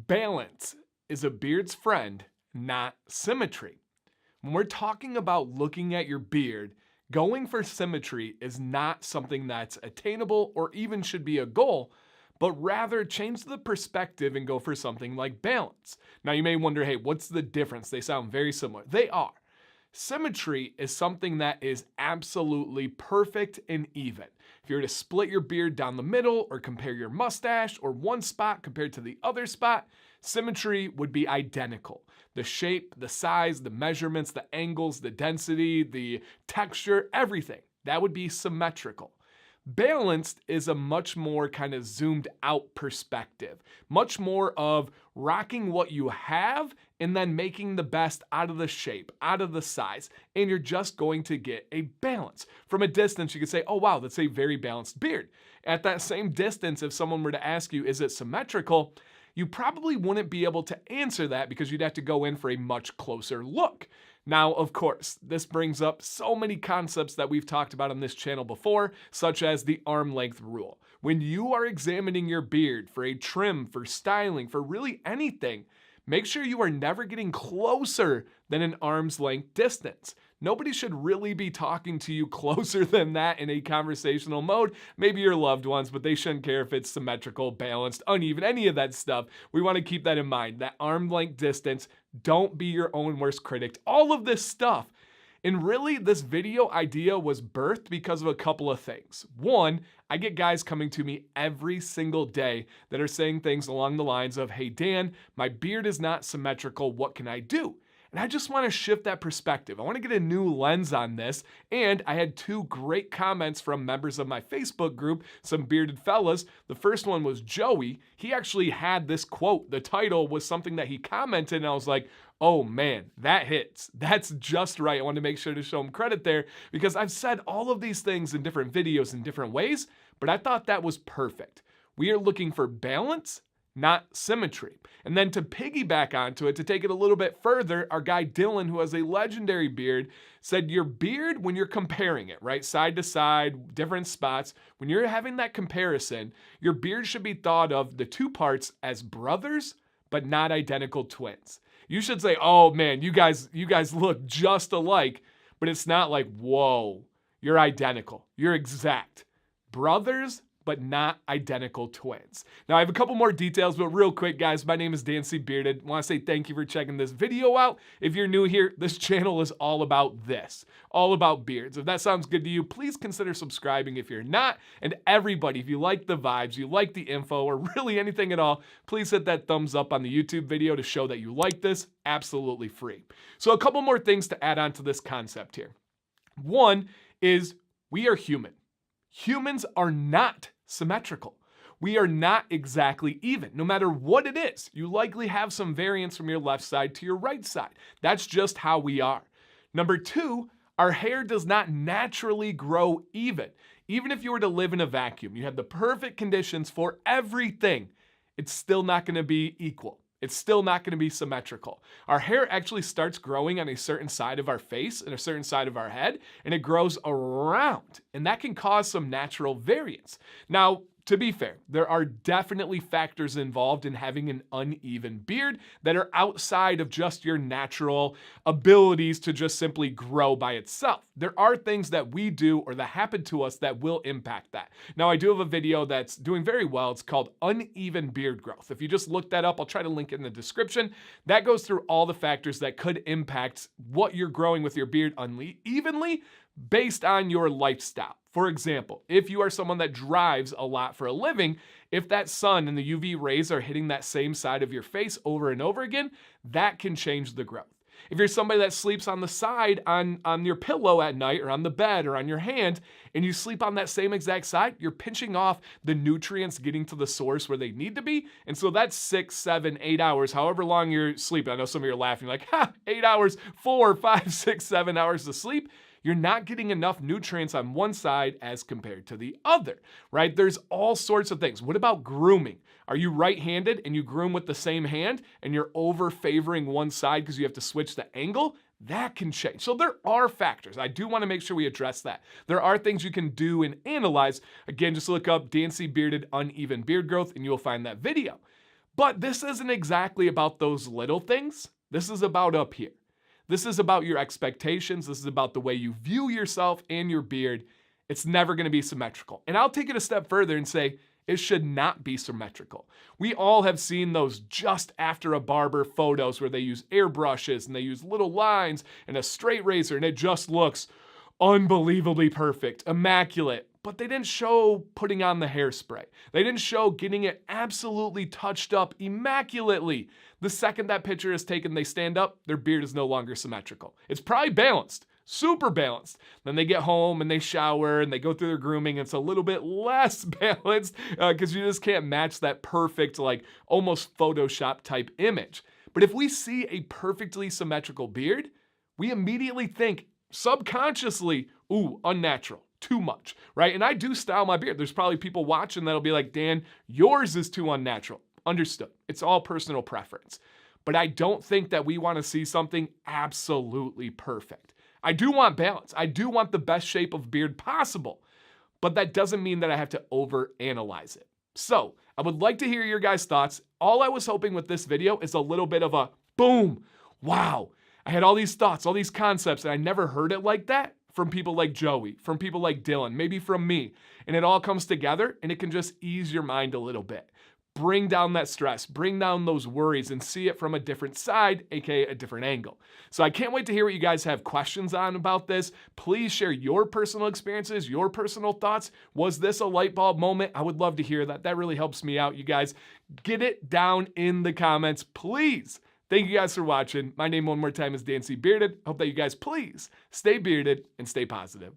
Balance is a beard's friend, not symmetry. When we're talking about looking at your beard, going for symmetry is not something that's attainable or even should be a goal, but rather change the perspective and go for something like balance. Now you may wonder, hey, what's the difference? They sound very similar. They are. Symmetry is something that is absolutely perfect and even. If you were to split your beard down the middle or compare your mustache or one spot compared to the other spot, symmetry would be identical. The shape, the size, the measurements, the angles, the density, the texture, everything, that would be symmetrical. Balanced is a much more kind of zoomed out perspective, much more of rocking what you have and then making the best out of the shape, out of the size, and you're just going to get a balance. From a distance, you could say, oh wow, that's a very balanced beard. At that same distance, if someone were to ask you, is it symmetrical? You probably wouldn't be able to answer that because you'd have to go in for a much closer look. Now, of course, this brings up so many concepts that we've talked about on this channel before, such as the arm length rule. When you are examining your beard for a trim, for styling, for really anything, make sure you are never getting closer than an arm's length distance. Nobody should really be talking to you closer than that in a conversational mode. Maybe your loved ones, but they shouldn't care if it's symmetrical, balanced, uneven, any of that stuff. We want to keep that in mind. That arm length distance, don't be your own worst critic. All of this stuff. And really, this video idea was birthed because of a couple of things. One, I get guys coming to me every single day that are saying things along the lines of, hey Dan, my beard is not symmetrical, what can I do? And I just want to shift that perspective. I want to get a new lens on this. And I had two great comments from members of my Facebook group, some bearded fellas. The first one was Joey. He actually had this quote. The title was something that he commented, and I was like, oh man, that hits. That's just right. I want to make sure to show him credit there because I've said all of these things in different videos in different ways, but I thought that was perfect. We are looking for balance, not symmetry. And then to piggyback onto it, to take it a little bit further, our guy Dylan, who has a legendary beard, said your beard, when you're comparing it, right, side to side, different spots, when you're having that comparison, your beard should be thought of the two parts as brothers, but not identical twins. You should say, oh man, you guys look just alike, but it's not like, whoa, you're identical, you're exact. Brothers, but not identical twins. Now I have a couple more details, but real quick guys, my name is Dan C. Bearded. I want to say thank you for checking this video out. If you're new here, this channel is all about this, all about beards. If that sounds good to you, please consider subscribing if you're not. And everybody, if you like the vibes, you like the info, or really anything at all, please hit that thumbs up on the YouTube video to show that you like this, absolutely free. So a couple more things to add on to this concept here. One is we are human. Humans are not symmetrical. We are not exactly even. No matter what it is, you likely have some variance from your left side to your right side. That's just how we are. Number two, our hair does not naturally grow even. Even if you were to live in a vacuum, you have the perfect conditions for everything, it's still not going to be equal. It's still not going to be symmetrical. Our hair actually starts growing on a certain side of our face and a certain side of our head, and it grows around, and that can cause some natural variance. Now, to be fair, there are definitely factors involved in having an uneven beard that are outside of just your natural abilities to just simply grow by itself. There are things that we do or that happen to us that will impact that. Now, I do have a video that's doing very well. It's called Uneven Beard Growth. If you just look that up, I'll try to link it in the description. That goes through all the factors that could impact what you're growing with your beard unevenly based on your lifestyle. For example, if you are someone that drives a lot for a living, if that sun and the UV rays are hitting that same side of your face over and over again, that can change the growth. If you're somebody that sleeps on the side on your pillow at night or on the bed or on your hand, and you sleep on that same exact side, you're pinching off the nutrients getting to the source where they need to be. And so that's 6, 7, 8 hours, however long you're sleeping. I know some of you are laughing like, 8 hours, 4, 5, 6, 7 hours of sleep. You're not getting enough nutrients on one side as compared to the other, right? There's all sorts of things. What about grooming? Are you right-handed and you groom with the same hand and you're over favoring one side because you have to switch the angle? that can change. So there are factors. I do want to make sure we address that. There are things you can do and analyze. Again, just look up Dancy bearded uneven beard growth and you'll find that video. But this isn't exactly about those little things. This is about up here. This is about your expectations. This is about the way you view yourself and your beard. It's never going to be symmetrical. And I'll take it a step further and say it should not be symmetrical. We all have seen those just after a barber photos where they use airbrushes and they use little lines and a straight razor and it just looks unbelievably perfect, immaculate. But they didn't show putting on the hairspray. They didn't show getting it absolutely touched up immaculately. The second that picture is taken, they stand up, their beard is no longer symmetrical. It's probably balanced, super balanced. Then they get home and they shower and they go through their grooming. It's a little bit less balanced because you just can't match that perfect, like almost Photoshop type image. But if we see a perfectly symmetrical beard, we immediately think subconsciously, ooh, unnatural. Too much, right? And I do style my beard. There's probably people watching that'll be like, Dan, yours is too unnatural. Understood. It's all personal preference. But I don't think that we want to see something absolutely perfect. I do want balance. I do want the best shape of beard possible. But that doesn't mean that I have to overanalyze it. So I would like to hear your guys' thoughts. All I was hoping with this video is a little bit of a boom. Wow. I had all these thoughts, all these concepts, and I never heard it like that from people like Joey, from people like Dylan, maybe from me. And it all comes together and it can just ease your mind a little bit. Bring down that stress, bring down those worries and see it from a different side, aka a different angle. So I can't wait to hear what you guys have questions on about this. Please share your personal experiences, your personal thoughts. Was this a light bulb moment? I would love to hear that. That really helps me out. You guys get it down in the comments, please. Thank you guys for watching. My name one more time is Dancy Bearded. Hope that you guys please stay bearded and stay positive.